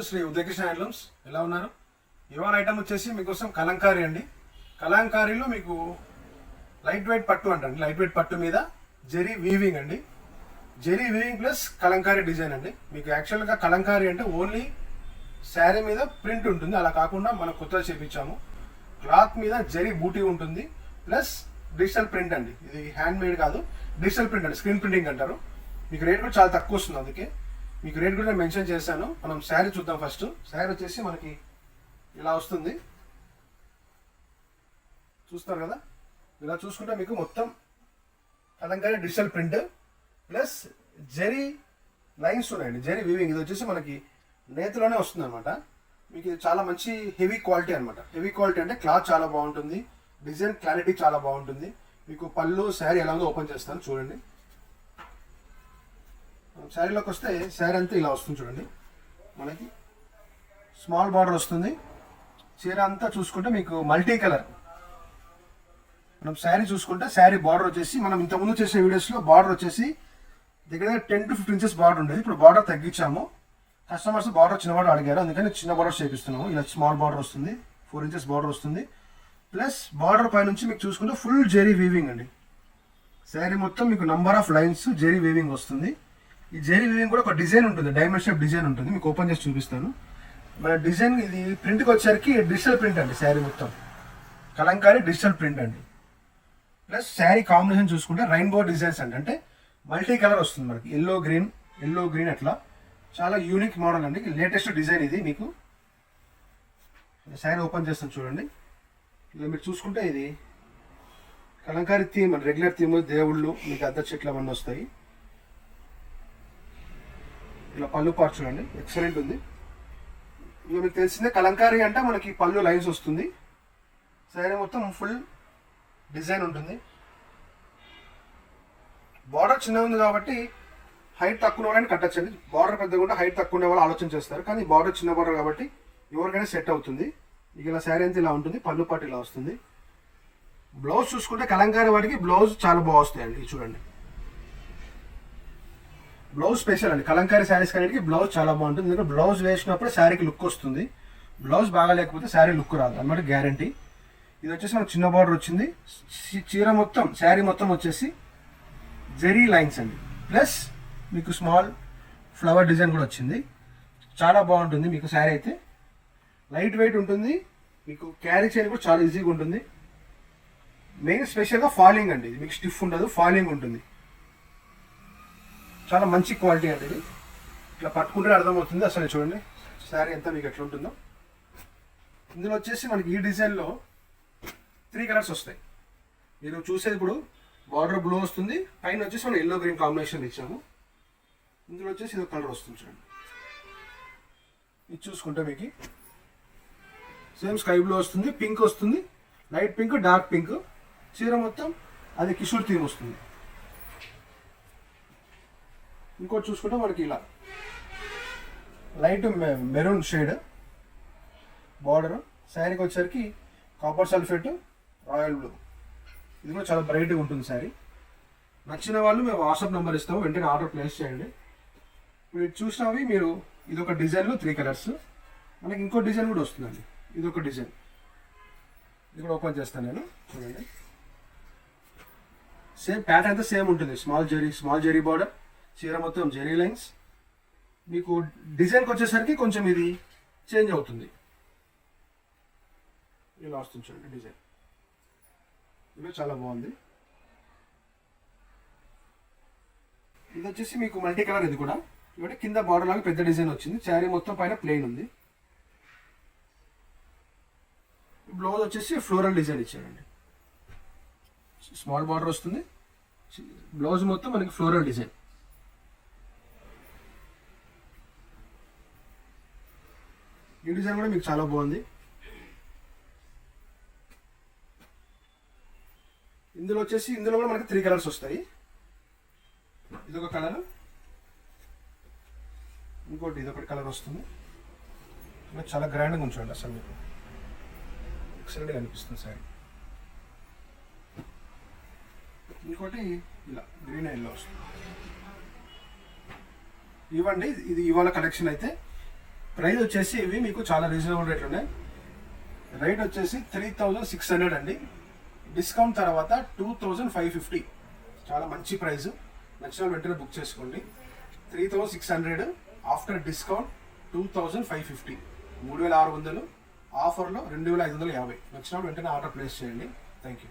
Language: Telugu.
To Shri Udayakrishna handlooms. ఎలా ఉన్నారు? ఇవాళ ఐటమ్ వచ్చేసి మీకోసం కలంకారీ అండి. కలంకారీలో మీకు లైట్ వెయిట్ పట్టు అంటండి. లైట్ వెయిట్ పట్టు మీద జెరీ వీవింగ్ అండి. Zari weaving plus kalamkari design అండి. మీకు యాక్చువల్గా కలంకారీ అంటే ఓన్లీ శారీ మీద ప్రింట్ ఉంటుంది, అలా కాకుండా మనం కొత్తగా చేపించాము. క్లాత్ మీద జెరీ బూటీ ఉంటుంది ప్లస్ డిజిటల్ ప్రింట్ అండి. ఇది హ్యాండ్ మేడ్ కాదు, డిజిటల్ ప్రింట్ అండి, స్క్రీన్ ప్రింటింగ్ అంటారు. మీకు రేట్ కూడా చాలా తక్కువ వస్తుంది, అందుకే మీకు రేట్ కూడా నేను మెన్షన్ చేశాను. మనం శారీ చూద్దాం. ఫస్ట్ శారీ వచ్చేసి మనకి ఇలా వస్తుంది, చూస్తారు కదా. ఇలా చూసుకుంటే మీకు మొత్తం kalamkari digital print plus zari lines ఉన్నాయండి, జెరీ వీవింగ్. ఇది వచ్చేసి మనకి నేతిలోనే వస్తుంది అనమాట. మీకు ఇది చాలా మంచి హెవీ క్వాలిటీ అనమాట. హెవీ క్వాలిటీ అంటే క్లాత్ చాలా బాగుంటుంది, డిజైన్ క్లారిటీ చాలా బాగుంటుంది. మీకు పళ్ళు శారీ ఎలా ఉందో ఓపెన్ చేస్తాను చూడండి. శారీలోకి వస్తే శారీ అంతా ఇలా వస్తుంది చూడండి. మనకి స్మాల్ బార్డర్ వస్తుంది. చీర అంతా చూసుకుంటే మీకు మల్టీ కలర్. మనం శారీ చూసుకుంటే శారీ బార్డర్ వచ్చేసి మనం ఇంతకుముందు చేసే వీడియోస్లో బార్డర్ వచ్చేసి దగ్గర 10 to 15 ఇంచెస్ బార్డర్ ఉండేది. ఇప్పుడు బార్డర్ తగ్గించాము. కస్టమర్స్ బార్డర్ చిన్న బార్డర్ అడిగారు, అందుకని చిన్న బార్డర్ చేపిస్తున్నాము. ఇలా స్మాల్ బార్డర్ వస్తుంది, 4 ఇంచెస్ బార్డర్ వస్తుంది. ప్లస్ బార్డర్ పై నుంచి మీకు చూసుకుంటే ఫుల్ జెరీ వీవింగ్ అండి. శారీ మొత్తం మీకు number of lines zari weaving వస్తుంది. ఈ జెరీ వీవింగ్ కూడా ఒక డిజైన్ ఉంటుంది, డైమండ్ షేప్ డిజైన్ ఉంటుంది. మీకు ఓపెన్ చేసి చూపిస్తాను. మన డిజైన్ ఇది ప్రింట్కి వచ్చేసరికి డిజిటల్ ప్రింట్ అండి. శారీ మొత్తం కలంకారీ డిజిటల్ ప్రింట్ అండి. ప్లస్ శారీ కాంబినేషన్ చూసుకుంటే రెయిన్బో డిజైన్స్ అండి, అంటే మల్టీ కలర్ వస్తుంది మనకి. ఎల్లో గ్రీన్ అట్లా చాలా యూనిక్ మోడల్ అండి. లేటెస్ట్ డిజైన్ ఇది. మీకు శారీ ఓపెన్ చేస్తాను చూడండి. ఇలా మీరు చూసుకుంటే ఇది కలంకారీ థీమ్, రెగ్యులర్ థీమ్, దేవుళ్ళు, మీకు అద్దె చెట్లు అవన్నీ వస్తాయి. ఇలా పళ్ళు పార్ట్ చూడండి, ఎక్సలెంట్ ఉంది. ఇక మీకు తెలిసిందే కలంకారీ అంటే మనకి పళ్ళు లైన్స్ వస్తుంది. శారీ మొత్తం ఫుల్ డిజైన్ ఉంటుంది. బార్డర్ చిన్న ఉంది కాబట్టి హైట్ తక్కువ వాళ్ళని కట్టచ్చండి. బార్డర్ పెద్దగా ఉంటే హైట్ తక్కువ ఉండే వాళ్ళు ఆలోచన చేస్తారు, కానీ బార్డర్ చిన్న బార్డర్ కాబట్టి ఎవరికైనా సెట్ అవుతుంది. ఇక ఇలా శారీ అంతా ఇలా ఉంటుంది, పళ్ళు పాటు ఇలా వస్తుంది. బ్లౌజ్ చూసుకుంటే కలంకారీ వాటికి బ్లౌజ్ చాలా బాగా వస్తాయండి. చూడండి, బ్లౌజ్ స్పెషల్ అండి. కలంకారీ శారీస్ కానీ బ్లౌజ్ చాలా బాగుంటుంది, ఎందుకంటే బ్లౌజ్ వేసినప్పుడు శారీకి లుక్ వస్తుంది. బ్లౌజ్ బాగా లేకపోతే శారీ లుక్ రాదు అన్నమాట, గ్యారంటీ. ఇది వచ్చేసి మనకు చిన్న బార్డర్ వచ్చింది. చీర మొత్తం శారీ మొత్తం వచ్చేసి జెరీ లైన్స్ అండి. ప్లస్ మీకు స్మాల్ ఫ్లవర్ డిజైన్ కూడా వచ్చింది. చాలా బాగుంటుంది మీకు శారీ అయితే. లైట్ వెయిట్ ఉంటుంది, మీకు క్యారీ చేయడం కూడా చాలా ఈజీగా ఉంటుంది. మెయిన్ స్పెషల్గా ఫాలింగ్ అండి. ఇది మీకు స్టిఫ్ ఉండదు, ఫాలింగ్ ఉంటుంది. చాలా మంచి క్వాలిటీ అండి ఇది. ఇట్లా పట్టుకుంటే అర్థమవుతుంది. అసలు చూడండి శారీ అంతా మీకు ఎట్లా ఉంటుందో. ఇందులో వచ్చేసి మనకి ఈ డిజైన్లో 3 కలర్స్ వస్తాయి. మీరు చూసేది ఇప్పుడు బార్డర్ బ్లూ వస్తుంది, పైన వచ్చేసి మనం ఎల్లో గ్రీన్ కాంబినేషన్ ఇచ్చాము. ఇందులో వచ్చేసి ఇది కలర్ వస్తుంది చూడండి. ఇది చూసుకుంటే మీకు సేమ్ స్కై బ్లూ వస్తుంది, పింక్ వస్తుంది, లైట్ పింక్, డార్క్ పింక్. చీర మొత్తం అది కిషోర్ థీమ్ వస్తుంది. ఇంకోటి చూసుకుంటే మనకి ఇలా లైట్ మెరూన్ షేడ్ బార్డర్. శారీకి వచ్చేసరికి కాపర్ సల్ఫేట్, రాయల్ బ్లూ. ఇది కూడా చాలా బ్రైట్గా ఉంటుంది శారీ. నచ్చిన వాళ్ళు మేము వాట్సాప్ నెంబర్ ఇస్తాము, వెంటనే ఆర్డర్ ప్లేస్ చేయండి. మీరు చూసినవి మీరు ఇదొక డిజైన్లో 3 కలర్స్. మనకి ఇంకో డిజైన్ కూడా వస్తుందండి. ఇదొక డిజైన్, ఇది కూడా ఓపెన్ చేస్తాను నేను చూడండి. సేమ్ ప్యాటర్న్ అంతా సేమ్ ఉంటుంది. స్మాల్ జెరీ బార్డర్, చీర మొత్తం జెరీ లైన్స్. మీకు డిజైన్కి వచ్చేసరికి కొంచెం ఇది చేంజ్ అవుతుంది. ఇలా వస్తుంది చూడండి డిజైన్. ఇది చాలా బాగుంది. ఇది వచ్చేసి మీకు మల్టీ కలర్. ఇది కూడా ఇవ్వండి, కింద బార్డర్ లాగా పెద్ద డిజైన్ వచ్చింది. శారీ మొత్తం పైన ప్లెయిన్ ఉంది. బ్లౌజ్ వచ్చేసి ఫ్లోరల్ డిజైన్ ఇచ్చారండి. స్మాల్ బార్డర్ వస్తుంది, బ్లౌజ్ మొత్తం మనకి ఫ్లోరల్ డిజైన్. ఈ డిజైన్ కూడా మీకు చాలా బాగుంది. ఇందులో కూడా మనకి 3 కలర్స్ వస్తాయి. ఇదొక కలర్, ఇంకోటి ఇదొకటి కలర్ వస్తుంది. చాలా గ్రాండ్గా ఉంచండి, అసలు మీకు ఎక్సలెంట్గా అనిపిస్తుంది సారీ. ఇంకోటి ఇలా గ్రీన్ ఎల్లో వస్తుంది. ఇవ్వండి, ఇది ఇవాళ కలెక్షన్ అయితే ప్రైస్ వచ్చేసి ఇవి మీకు చాలా రీజనబుల్ రేట్లు ఉన్నాయి. రేట్ వచ్చేసి 3600 అండి. డిస్కౌంట్ తర్వాత 2550. చాలా మంచి ప్రైస్. నచ్చిన వెంటనే బుక్ చేసుకోండి. 3600 ఆఫ్టర్ డిస్కౌంట్ 2550. 3600 ఆఫర్లో 2550. నచ్చిన వెంటనే ఆర్డర్ ప్లేస్ చేయండి. Thank you.